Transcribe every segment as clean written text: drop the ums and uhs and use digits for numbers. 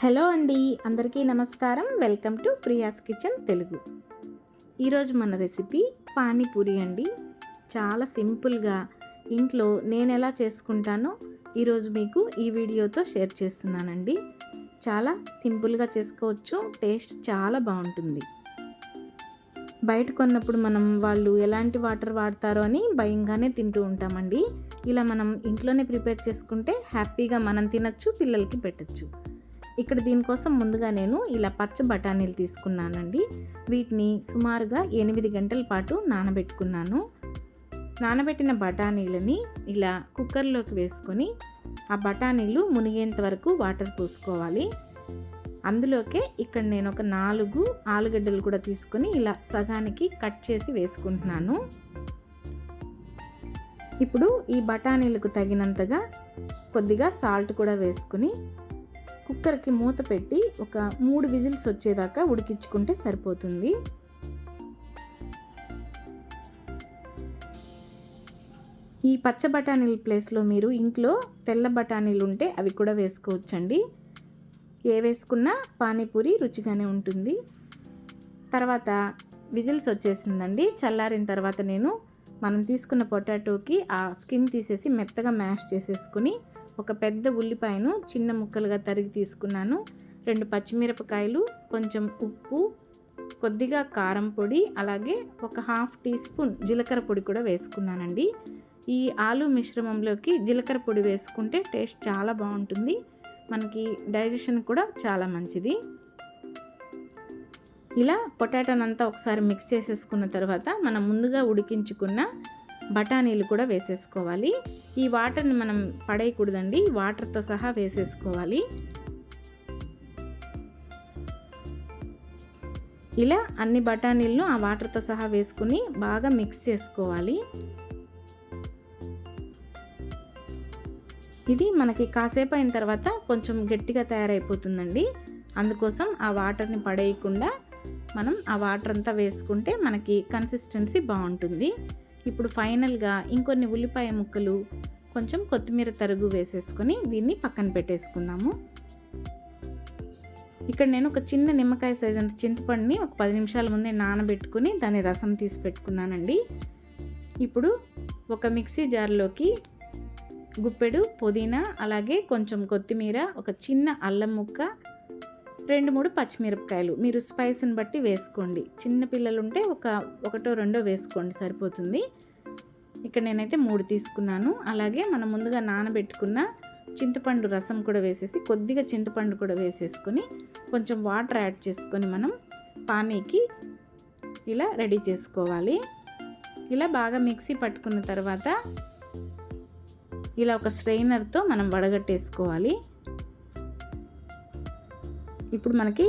Hello అండి, అందరికీ నమస్కారం. Welcome to Priya's kitchen Telugu. ఈరోజు మన రెసిపీ పానీపూరి అండి. చాలా సింపుల్గా ఇంట్లో నేను ఎలా చేసుకుంటానో ఈరోజు మీకు ఈ వీడియోతో షేర్ చేస్తున్నానండి. చాలా సింపుల్గా చేసుకోవచ్చు, టేస్ట్ చాలా బాగుంటుంది. బయట కొన్నప్పుడు వాళ్ళు ఎలాంటి వాటర్ వాడతారో అని భయంగానే తింటూ ఉంటామండి. ఇలా మనం ఇంట్లోనే ప్రిపేర్ చేసుకుంటే హ్యాపీగా మనం తినచ్చు, పిల్లలకి పెట్టచ్చు. ఇక్కడ దీనికోసం ముందుగా నేను ఇలా పచ్చ బఠానీలు తీసుకున్నానండి. వీటిని సుమారుగా 8 గంటల పాటు నానబెట్టుకున్నాను. నానబెట్టిన బఠానీలని ఇలా కుక్కర్లోకి వేసుకొని ఆ బఠానీలు మునిగేంత వరకు వాటర్ పోసుకోవాలి. అందులోకే ఇక్కడ నేను ఒక 4 ఆలుగడ్డలు కూడా తీసుకొని ఇలా సగానికి కట్ చేసి వేసుకుంటున్నాను. ఇప్పుడు ఈ బఠానీలకు తగినంతగా కొద్దిగా సాల్ట్ కూడా వేసుకుని కుక్కర్కి మూత పెట్టి ఒక 3 విజిల్స్ వచ్చేదాకా ఉడికించుకుంటే సరిపోతుంది. ఈ పచ్చ బఠానీల ప్లేస్లో మీరు ఇంట్లో తెల్ల బఠానీలు ఉంటే అవి కూడా వేసుకోవచ్చండి. ఏ వేసుకున్నా పానీపూరి రుచిగానే ఉంటుంది. తర్వాత విజిల్స్ వచ్చేసిందండి. చల్లారిన తర్వాత మనం తీసుకున్న పొటాటోకి ఆ స్కిన్ తీసేసి మెత్తగా మ్యాష్ చేసేసుకుని ఒక పెద్ద ఉల్లిపాయను చిన్న ముక్కలుగా తరిగి తీసుకున్నాను. 2 పచ్చిమిరపకాయలు, కొంచెం ఉప్పు, కొద్దిగా కారం పొడి, అలాగే ఒక 1/2 టీ స్పూన్ జీలకర్ర పొడి కూడా వేసుకున్నానండి. ఈ ఆలు మిశ్రమంలోకి జీలకర్ర పొడి వేసుకుంటే టేస్ట్ చాలా బాగుంటుంది. మనకి డైజెషన్ కూడా చాలా మంచిది. ఇలా పొటాటోనంతా ఒకసారి మిక్స్ చేసేసుకున్న తర్వాత మనం ముందుగా ఉడికించుకున్న బఠానీలు కూడా వేసేసుకోవాలి. ఈ వాటర్ని మనం పడేయకూడదండి, వాటర్తో సహా వేసేసుకోవాలి. ఇలా అన్ని బఠానీలను ఆ వాటర్తో సహా వేసుకుని బాగా మిక్స్ చేసుకోవాలి. ఇది మనకి కాసేపు అయిన తర్వాత కొంచెం గట్టిగా తయారైపోతుందండి. అందుకోసం ఆ వాటర్ని పడేయకుండా మనం ఆ వాటర్ అంతా వేసుకుంటే మనకి కన్సిస్టెన్సీ బాగుంటుంది. ఇప్పుడు ఫైనల్గా ఇంకొన్ని ఉల్లిపాయ ముక్కలు, కొంచెం కొత్తిమీర తరుగు వేసేసుకొని దీన్ని పక్కన పెట్టేసుకుందాము. ఇక్కడ నేను ఒక చిన్న నిమ్మకాయ సైజ్ అంత చింతపండుని ఒక 10 నిమిషాల ముందే నానబెట్టుకుని దాని రసం తీసి పెట్టుకున్నానండి. ఇప్పుడు ఒక మిక్సీ జార్లోకి గుప్పెడు పుదీనా, అలాగే కొంచెం కొత్తిమీర, ఒక చిన్న అల్లం ముక్క, 2-3 పచ్చిమిరపకాయలు మీరు స్పైస్ని బట్టి వేసుకోండి. చిన్న పిల్లలు ఉంటే ఒకటో రెండో వేసుకోండి, సరిపోతుంది. ఇక్కడ నేనైతే 3 తీసుకున్నాను. అలాగే మనం ముందుగా నానబెట్టుకున్న చింతపండు రసం కూడా వేసేసి కొద్దిగా చింతపండు కూడా వేసేసుకొని కొంచెం వాటర్ యాడ్ చేసుకొని మనం పానీకి ఇలా రెడీ చేసుకోవాలి. ఇలా బాగా మిక్సీ పట్టుకున్న తర్వాత ఇలా ఒక స్ట్రెయినర్తో మనం వడగట్టేసుకోవాలి. ఇప్పుడు మనకి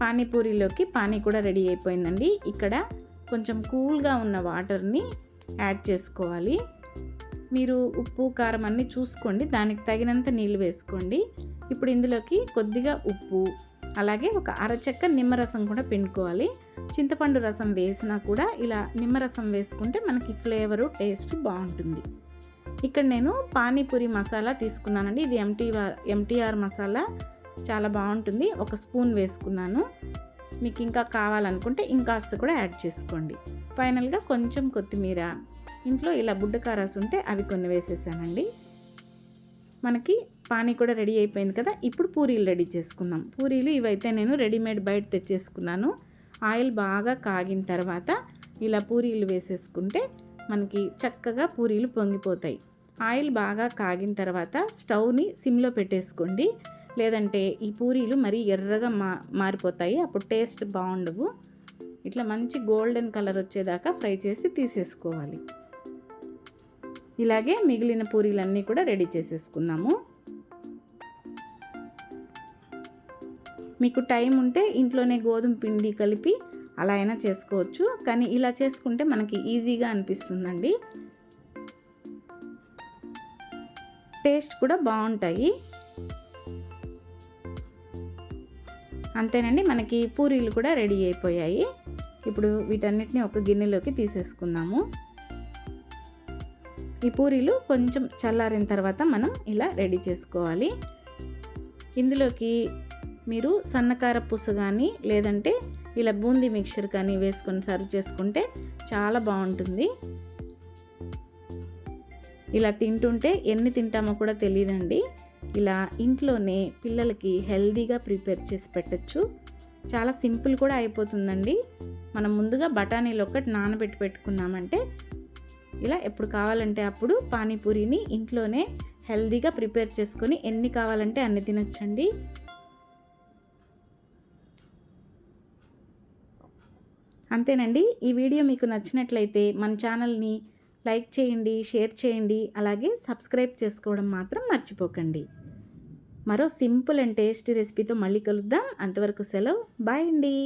పానీపూరిలోకి పానీ కూడా రెడీ అయిపోయిందండి. ఇక్కడ కొంచెం కూల్గా ఉన్న వాటర్ని యాడ్ చేసుకోవాలి. మీరు ఉప్పు కారం అన్నీ చూసుకోండి, దానికి తగినంత నీళ్ళు వేసుకోండి. ఇప్పుడు ఇందులోకి కొద్దిగా ఉప్పు, అలాగే ఒక అరచెక్క నిమ్మరసం కూడా పిండుకోవాలి. చింతపండు రసం వేసినా కూడా ఇలా నిమ్మరసం వేసుకుంటే మనకి ఫ్లేవరు, టేస్ట్ బాగుంటుంది. ఇక్కడ నేను పానీపూరి మసాలా తీసుకున్నానండి. ఇది ఎంటీఆర్ మసాలా, చాలా బాగుంటుంది. 1 స్పూన్ వేసుకున్నాను. మీకు ఇంకా కావాలనుకుంటే ఇంకాస్త కూడా యాడ్ చేసుకోండి. ఫైనల్గా కొంచెం కొత్తిమీర, ఇంట్లో ఇలా బుడ్డకారాస్ ఉంటే అవి కొన్ని వేసేసానండి. మనకి పానీ కూడా రెడీ అయిపోయింది కదా. ఇప్పుడు పూరీలు రెడీ చేసుకుందాం. పూరీలు ఇవైతే నేను రెడీమేడ్ బయట తెచ్చేసుకున్నాను. ఆయిల్ బాగా కాగిన తర్వాత ఇలా పూరీలు వేసేసుకుంటే మనకి చక్కగా పూరీలు పొంగిపోతాయి. ఆయిల్ బాగా కాగిన తర్వాత స్టవ్ని సిమ్లో పెట్టేసుకోండి, లేదంటే ఈ పూరీలు మరీ ఎర్రగా మారిపోతాయి, అప్పుడు టేస్ట్ బాగుండవు. ఇట్లా మంచి గోల్డెన్ కలర్ వచ్చేదాకా ఫ్రై చేసి తీసేసుకోవాలి. ఇలాగే మిగిలిన పూరీలన్నీ కూడా రెడీ చేసేసుకుందాము. మీకు టైం ఉంటే ఇంట్లోనే గోధుమ పిండి కలిపి అలా అయినా చేసుకోవచ్చు, కానీ ఇలా చేసుకుంటే మనకి ఈజీగా అనిపిస్తుందండి. టేస్ట్ కూడా బాగుంటాయి. అంతేనండి, మనకి పూరీలు కూడా రెడీ అయిపోయాయి. ఇప్పుడు వీటన్నిటిని ఒక గిన్నెలోకి తీసేసుకుందాము. ఈ పూరీలు కొంచెం చల్లారిన తర్వాత మనం ఇలా రెడీ చేసుకోవాలి. ఇందులోకి మీరు సన్నకార పూస కానీ లేదంటే ఇలా బూందీ మిక్చర్ కానీ వేసుకొని సర్వ్ చేసుకుంటే చాలా బాగుంటుంది. ఇలా తింటుంటే ఎన్ని తింటామో కూడా తెలియదండి. ఇలా ఇంట్లోనే పిల్లలకి హెల్తీగా ప్రిపేర్ చేసి పెట్టచ్చు. చాలా సింపుల్ కూడా అయిపోతుందండి. మనం ముందుగా బఠానీలు ఒకటి నానబెట్టి పెట్టుకున్నామంటే ఇలా ఎప్పుడు కావాలంటే అప్పుడు పానీపూరిని ఇంట్లోనే హెల్తీగా ప్రిపేర్ చేసుకొని ఎన్ని కావాలంటే అన్ని తినొచ్చండి. అంతేనండి. ఈ వీడియో మీకు నచ్చినట్లయితే మన ఛానల్ని లైక్ చేయండి, షేర్ చేయండి, అలాగే సబ్స్క్రైబ్ చేసుకోవడం మాత్రం మర్చిపోకండి. మరో సింపుల్ అండ్ టేస్టీ రెసిపీతో మళ్ళీ కలుద్దాం. అంతవరకు సెలవు. బాయ్ అండి.